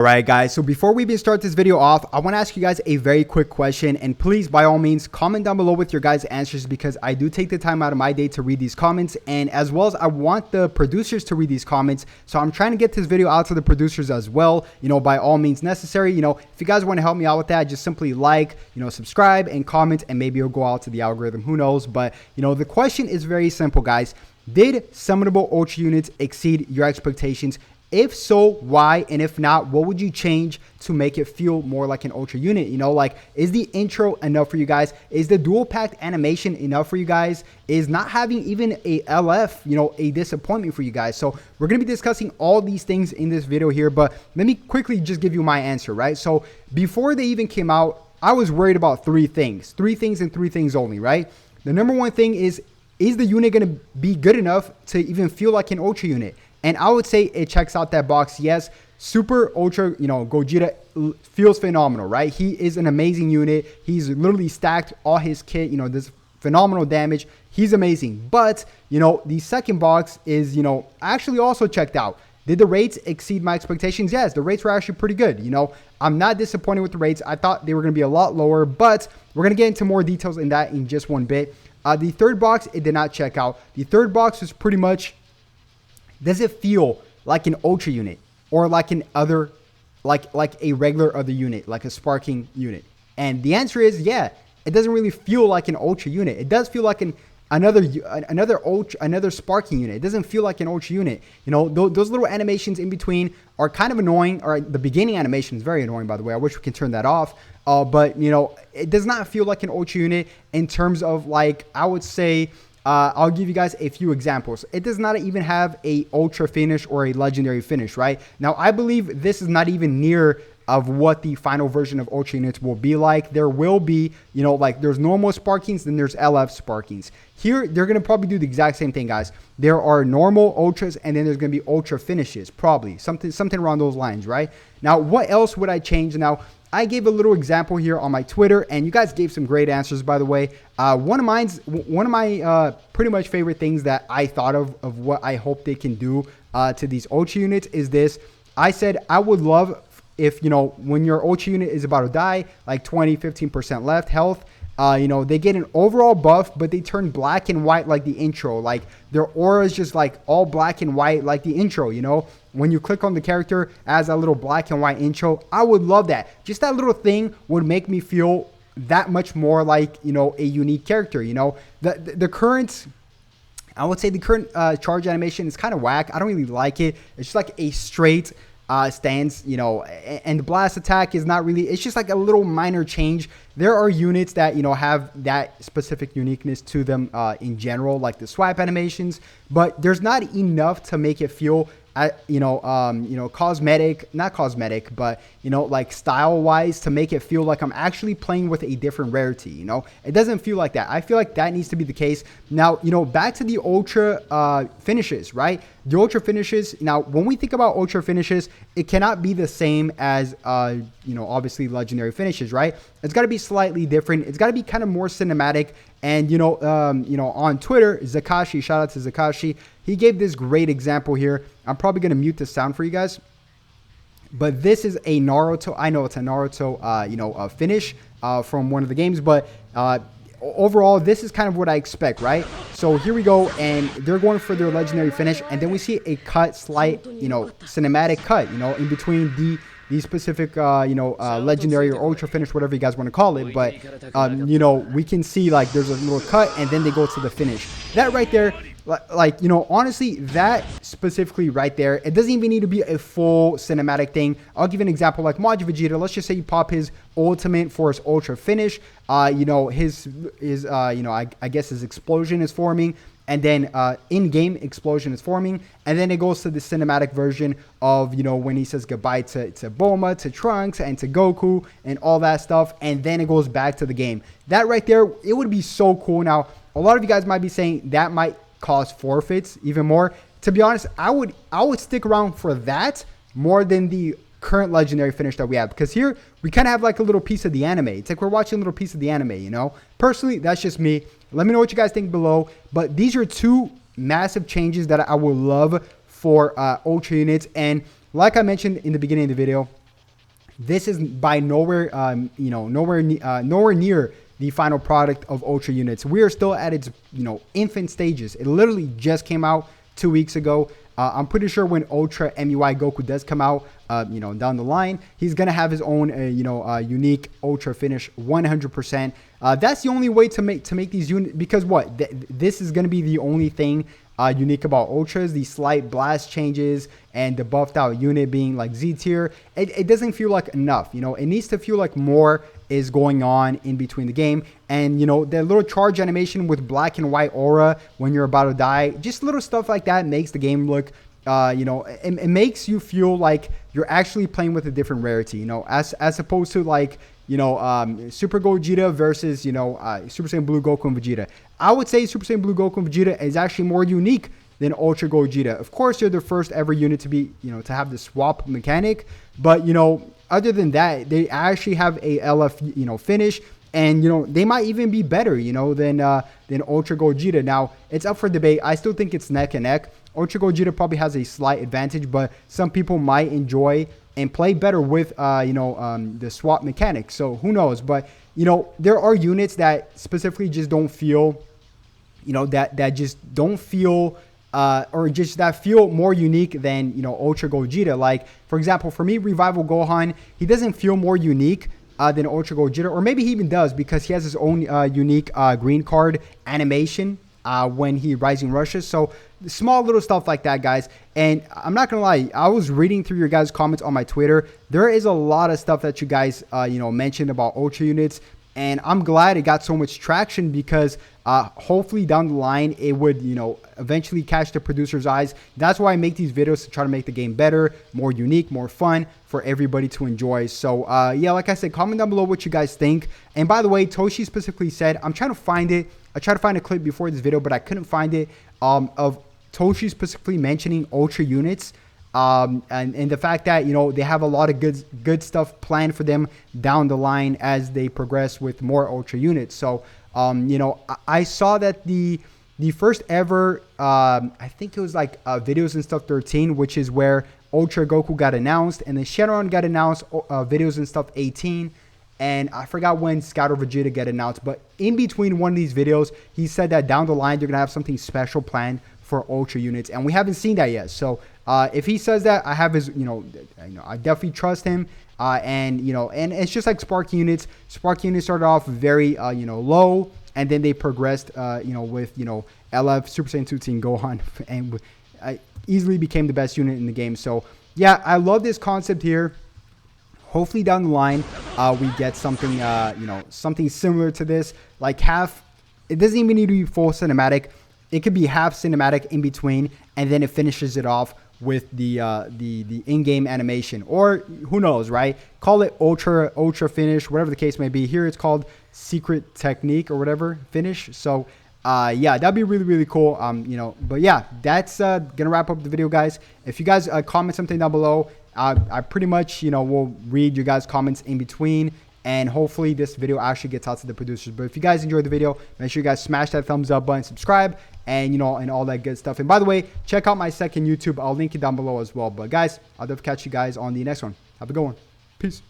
Alright guys, so before we even start this video off, I want to ask you guys a very quick question, and please by all means comment down below with your guys' answers, because I do take the time out of my day to read these comments, and as well as I want the producers to read these comments. So I'm trying to get this video out to the producers as well, by all means necessary. If you guys want to help me out with that, just simply like, subscribe and comment, and maybe it'll go out to the algorithm, who knows. But the question is very simple, guys. Did summonable ultra units exceed your expectations? If so, why? And if not, what would you change to make it feel more like an ultra unit? Is the intro enough for you guys? Is the dual packed animation enough for you guys? Is not having even a LF, a disappointment for you guys? So we're going to be discussing all these things in this video here, but let me quickly just give you my answer, right? So before they even came out, I was worried about three things and three things only, right? The number one thing is the unit going to be good enough to even feel like an ultra unit? And I would say it checks out that box. Yes, Super Ultra, Gogeta feels phenomenal, right? He is an amazing unit. He's literally stacked all his kit, this phenomenal damage. He's amazing. But, the second box is, actually also checked out. Did the rates exceed my expectations? Yes, the rates were actually pretty good. I'm not disappointed with the rates. I thought they were going to be a lot lower, but we're going to get into more details in that in just one bit. The third box, it did not check out. The third box was pretty much, does it feel like an ultra unit or like an other, like a regular other unit, like a sparking unit? And the answer is, yeah, it doesn't really feel like an ultra unit. It does feel like another sparking unit. It doesn't feel like an ultra unit. Those little animations in between are kind of annoying. Or the beginning animation is very annoying, by the way. I wish we can turn that off. But it does not feel like an ultra unit in terms of, I would say, I'll give you guys a few examples. It does not even have a ultra finish or a legendary finish, right? Now, I believe this is not even near of what the final version of ultra units will be like. There will be, there's normal sparkings, then there's LF sparkings. Here, they're going to probably do the exact same thing, guys. There are normal ultras, and then there's going to be ultra finishes, probably. Something around those lines, right? Now, what else would I change? Now, I gave a little example here on my Twitter, and you guys gave some great answers, by the way. One of my pretty much favorite things that I thought of what I hope they can do to these ultra units is this. I said I would love if, when your ultra unit is about to die, like 15% left health, they get an overall buff, but they turn black and white like the intro. Like their aura is just like all black and white like the intro, When you click on the character as a little black and white intro, I would love that. Just that little thing would make me feel that much more like, a unique character, The current, I would say the current charge animation is kind of whack. I don't really like it. It's just like a straight stance, and the blast attack is not really, it's just like a little minor change. There are units that, have that specific uniqueness to them in general, like the swipe animations, but there's not enough to make it feel cosmetic, not cosmetic, but like style wise, to make it feel like I'm actually playing with a different rarity. It doesn't feel like that. I feel like that needs to be the case. Now, back to the ultra finishes, right? The ultra finishes. Now, when we think about ultra finishes, it cannot be the same as obviously legendary finishes, right? It's got to be slightly different. It's got to be kind of more cinematic. And on Twitter, Zakashi, shout out to Zakashi, he gave this great example here. I'm probably going to mute the sound for you guys, but this is a Naruto. I know it's a Naruto, finish from one of the games, but overall, this is kind of what I expect, right? So here we go, and they're going for their legendary finish, and then we see a slight, cinematic cut, in between the specific, legendary or ultra finish, whatever you guys want to call it. But, we can see like there's a little cut, and then they go to the finish. That right there, honestly, that specifically right there, it doesn't even need to be a full cinematic thing. I'll give you an example, like Majin Vegeta. Let's just say you pop his ultimate for his ultra finish. I guess his explosion is forming. And then in-game explosion is forming, and then it goes to the cinematic version of, when he says goodbye to Bulma, to Trunks, and to Goku, and all that stuff, and then it goes back to the game. That right there, it would be so cool. Now, a lot of you guys might be saying that might cause forfeits even more. To be honest, I would stick around for that more than the current legendary finish that we have, because here we kind of have like a little piece of the anime. It's like we're watching a little piece of the anime, Personally, that's just me. Let me know what you guys think below. But these are two massive changes that I would love for ultra units. And like I mentioned in the beginning of the video, this is by nowhere, nowhere near the final product of Ultra units. We are still at its, infant stages. It literally just came out 2 weeks ago. I'm pretty sure when Ultra MUI Goku does come out, down the line, he's gonna have his own, unique Ultra finish, 100%. That's the only way to make these units, because what this is gonna be the only thing unique about Ultras, the slight blast changes and the buffed out unit being like Z tier. It doesn't feel like enough. It needs to feel like more is going on in between the game. And the little charge animation with black and white aura when you're about to die, just little stuff like that makes the game look, it makes you feel like you're actually playing with a different rarity, as opposed to like, Super Gogeta versus, Super Saiyan Blue Goku and Vegeta. I would say Super Saiyan Blue Goku and Vegeta is actually more unique than Ultra Gogeta. Of course, they're the first ever unit to be, to have the swap mechanic. But, other than that, they actually have a LF, finish. And, they might even be better, than Ultra Gogeta. Now, it's up for debate. I still think it's neck and neck. Ultra Gogeta probably has a slight advantage, but some people might enjoy and play better with, the swap mechanic. So who knows? But, there are units that specifically just don't feel, that just don't feel, or just that feel more unique than, Ultra Gogeta. Like, for example, for me, Revival Gohan, he doesn't feel more unique than Ultra Gogeta, or maybe he even does, because he has his own unique green card animation when he Rising Rushes. So small little stuff like that, guys. And I'm not gonna lie, I was reading through your guys' comments on my Twitter. There is a lot of stuff that you guys mentioned about Ultra units, and I'm glad it got so much traction, because hopefully down the line it would eventually catch the producer's eyes. That's why I make these videos, to try to make the game better, more unique, more fun for everybody to enjoy. So yeah, like I said, comment down below what you guys think. And by the way, Toshi specifically said, I'm trying to find it, I tried to find a clip before this video, but I couldn't find it, of Toshi specifically mentioning Ultra units, and the fact that they have a lot of good stuff planned for them down the line as they progress with more Ultra units. So I saw that the first ever, I think it was like Videos and Stuff 13, which is where Ultra Goku got announced, and then Shenron got announced, Videos and Stuff 18, and I forgot when Scout or Vegeta got announced. But in between one of these videos, he said that down the line they're gonna have something special planned for Ultra units, and we haven't seen that yet. So if he says that, I have his, I definitely trust him. And it's just like Spark units. Spark units started off very, low, and then they progressed, with, LF, Super Saiyan 2 Team Gohan, and easily became the best unit in the game. So yeah, I love this concept here. Hopefully down the line, we get something, something similar to this, like half. It doesn't even need to be full cinematic. It could be half cinematic in between, and then it finishes it off with the in-game animation, or who knows, right? Call it ultra finish, whatever the case may be. Here it's called secret technique or whatever finish. So yeah, that'd be really cool. But yeah, that's gonna wrap up the video, guys. If you guys comment something down below, I pretty much will read your guys' comments in between, and hopefully this video actually gets out to the producers. But if you guys enjoyed the video, make sure you guys smash that thumbs up button, subscribe, and and all that good stuff. And by the way, check out my second YouTube. I'll link it down below as well. But guys, I'll definitely catch you guys on the next one. Have a good one. Peace.